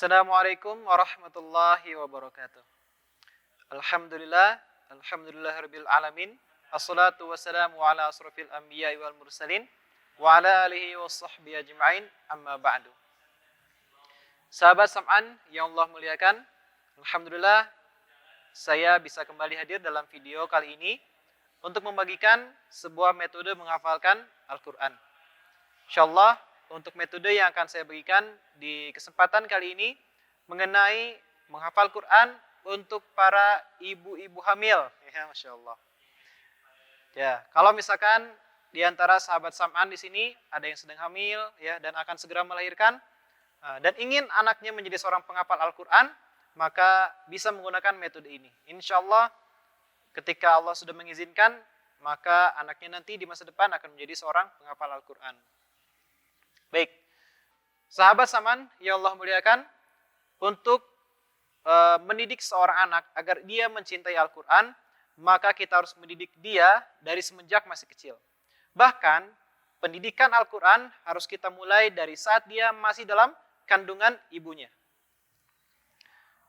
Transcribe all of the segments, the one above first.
Assalamualaikum warahmatullahi wabarakatuh. Alhamdulillahirabbil alamin. Assalatu wassalamu ala asrofil anbiya'i wal mursalin wa ala alihi washabbihi ajma'in. Amma ba'du. Sahabat Sam'an yang Allah muliakan, alhamdulillah saya bisa kembali hadir dalam video kali ini untuk membagikan sebuah metode menghafalkan Al-Qur'an. Insyaallah untuk metode yang akan saya bagikan di kesempatan kali ini mengenai menghafal Quran untuk para ibu-ibu hamil. Ya, Masya Allah. Ya, kalau misalkan di antara sahabat Sam'an di sini ada yang sedang hamil ya dan akan segera melahirkan dan ingin anaknya menjadi seorang penghafal Al-Quran, maka bisa menggunakan metode ini. Insya Allah ketika Allah sudah mengizinkan, maka anaknya nanti di masa depan akan menjadi seorang penghafal Al-Quran. Baik, sahabat Saman yang Allah muliakan, untuk mendidik seorang anak agar dia mencintai Al-Quran, maka kita harus mendidik dia dari semenjak masih kecil. Bahkan, pendidikan Al-Quran harus kita mulai dari saat dia masih dalam kandungan ibunya.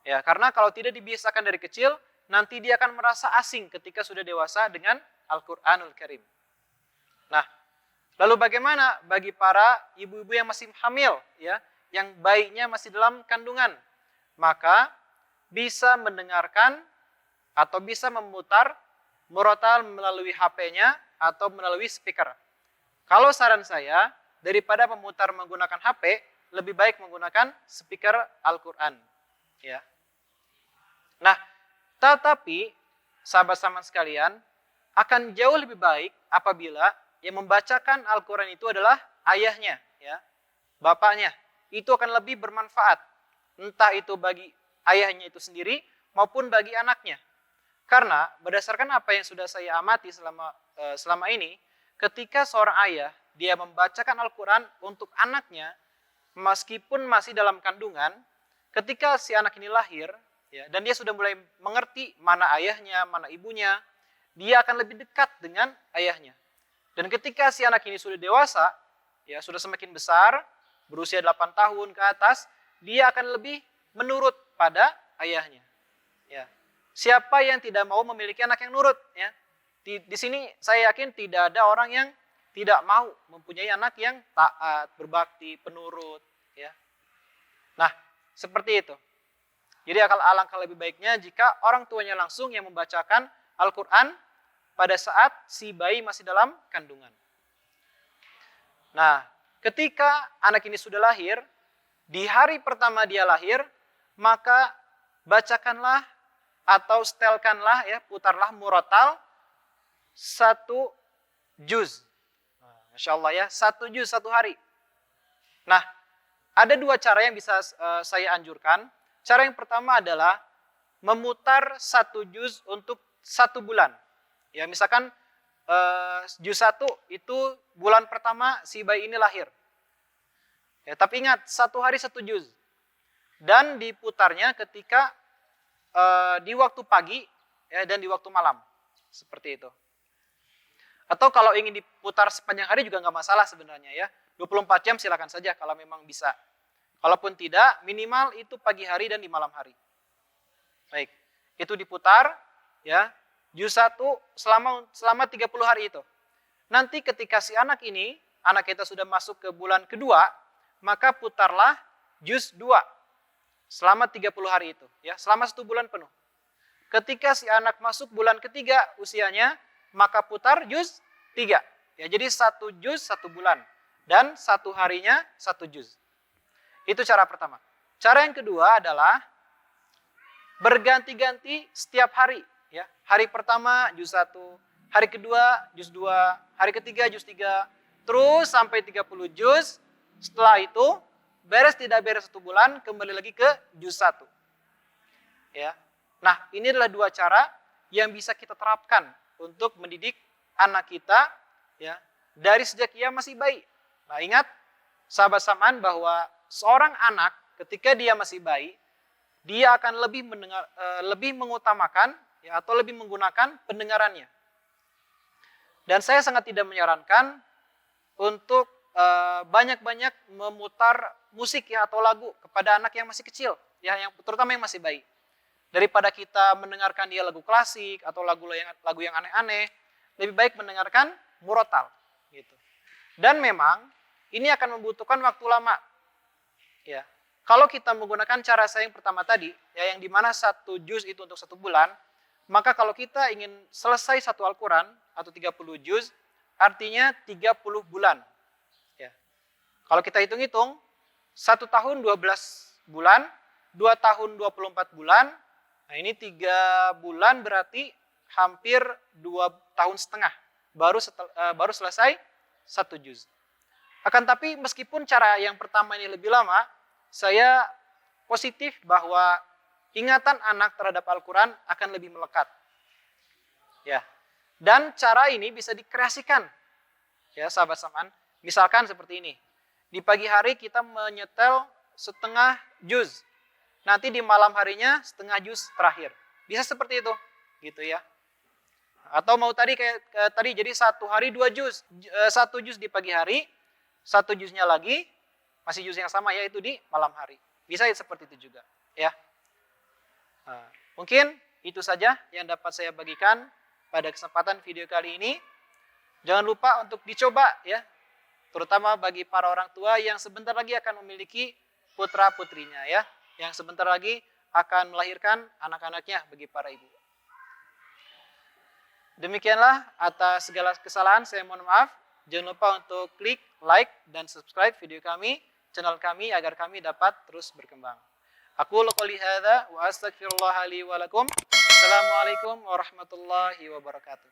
Ya, karena kalau tidak dibiasakan dari kecil, nanti dia akan merasa asing ketika sudah dewasa dengan Al-Quranul Karim. Nah, lalu bagaimana bagi para ibu-ibu yang masih hamil, ya, yang bayinya masih dalam kandungan? Maka bisa mendengarkan atau bisa memutar murotal melalui HP-nya atau melalui speaker. Kalau saran saya, daripada memutar menggunakan HP, lebih baik menggunakan speaker Al-Quran. Ya. Nah, tetapi sahabat Saman sekalian, akan jauh lebih baik apabila yang membacakan Al-Quran itu adalah ayahnya, ya, bapaknya. Itu akan lebih bermanfaat. Entah itu bagi ayahnya itu sendiri maupun bagi anaknya. Karena berdasarkan apa yang sudah saya amati selama ini, ketika seorang ayah dia membacakan Al-Quran untuk anaknya, meskipun masih dalam kandungan, ketika si anak ini lahir, ya, dan dia sudah mulai mengerti mana ayahnya, mana ibunya, dia akan lebih dekat dengan ayahnya. Dan ketika si anak ini sudah dewasa, ya sudah semakin besar, berusia 8 tahun ke atas, dia akan lebih menurut pada ayahnya. Ya. Siapa yang tidak mau memiliki anak yang nurut? Ya. Di sini saya yakin tidak ada orang yang tidak mau mempunyai anak yang taat, berbakti, penurut. Ya. Nah, seperti itu. Jadi alangkah lebih baiknya jika orang tuanya langsung yang membacakan Al-Quran pada saat si bayi masih dalam kandungan. Nah, ketika anak ini sudah lahir, di hari pertama dia lahir, maka bacakanlah atau setelkanlah, ya, putarlah murotal 1 juz. Masya Allah ya, 1 juz 1 hari. Nah, ada 2 cara yang bisa saya anjurkan. Cara yang pertama adalah memutar 1 juz untuk 1 bulan. Ya, misalkan juz 1 itu bulan pertama si bayi ini lahir. Ya, tapi ingat 1 hari 1 juz. Dan diputarnya ketika di waktu pagi, ya, dan di waktu malam. Seperti itu. Atau kalau ingin diputar sepanjang hari juga nggak masalah sebenarnya, ya. 24 jam silakan saja kalau memang bisa. Kalaupun tidak, minimal itu pagi hari dan di malam hari. Baik, itu diputar, ya, juz 1 selama 30 hari itu. Nanti ketika si anak kita sudah masuk ke bulan kedua, maka putarlah juz 2 selama 30 hari itu, ya, selama 1 bulan penuh. Ketika si anak masuk bulan ketiga usianya, maka putar juz 3. Ya, jadi 1 juz 1 bulan dan 1 harinya 1 juz. Itu cara pertama. Cara yang kedua adalah berganti-ganti setiap hari. Ya, hari pertama juz 1, hari kedua juz 2, hari ketiga juz 3, terus sampai 30 juz. Setelah itu, beres tidak beres 1 bulan, kembali lagi ke juz 1. Ya. Nah, ini adalah 2 cara yang bisa kita terapkan untuk mendidik anak kita, ya, dari sejak ia masih bayi. Nah, ingat sahabat Saman bahwa seorang anak ketika dia masih bayi, dia akan lebih mengutamakan, ya, atau lebih menggunakan pendengarannya. Dan saya sangat tidak menyarankan untuk banyak-banyak memutar musik ya atau lagu kepada anak yang masih kecil, ya, yang terutama yang masih bayi. Daripada kita mendengarkan dia lagu klasik atau lagu yang aneh-aneh, lebih baik mendengarkan murotal, gitu. Dan memang ini akan membutuhkan waktu lama, ya. Kalau kita menggunakan cara saya yang pertama tadi, ya, yang dimana 1 juz itu untuk 1 bulan, maka kalau kita ingin selesai 1 Al-Quran atau 30 juz, artinya 30 bulan. Ya. Kalau kita hitung-hitung, 1 tahun 12 bulan, 2 tahun 24 bulan, nah ini 3 bulan berarti hampir 2,5 tahun baru selesai 1 juz. Akan tapi meskipun cara yang pertama ini lebih lama, saya positif bahwa ingatan anak terhadap Al-Quran akan lebih melekat. Ya. Dan cara ini bisa dikreasikan, ya sahabat Sam'an. Misalkan seperti ini. Di pagi hari kita menyetel 1/2 juz. Nanti di malam harinya 1/2 juz terakhir. Bisa seperti itu, gitu ya. Atau mau tadi kayak tadi, jadi 1 hari 2 juz. 1 juz di pagi hari, 1 juznya lagi, masih juz yang sama, yaitu di malam hari. Bisa seperti itu juga, ya. Nah, mungkin itu saja yang dapat saya bagikan pada kesempatan video kali ini. Jangan lupa untuk dicoba, ya, terutama bagi para orang tua yang sebentar lagi akan memiliki putra-putrinya, ya, yang sebentar lagi akan melahirkan anak-anaknya bagi para ibu. Demikianlah, atas segala kesalahan saya mohon maaf. Jangan lupa untuk klik like dan subscribe video kami, channel kami, agar kami dapat terus berkembang. Aku qouli hadza wa astaghfirullah li wa lakum. Assalamualaikum warahmatullahi wabarakatuh.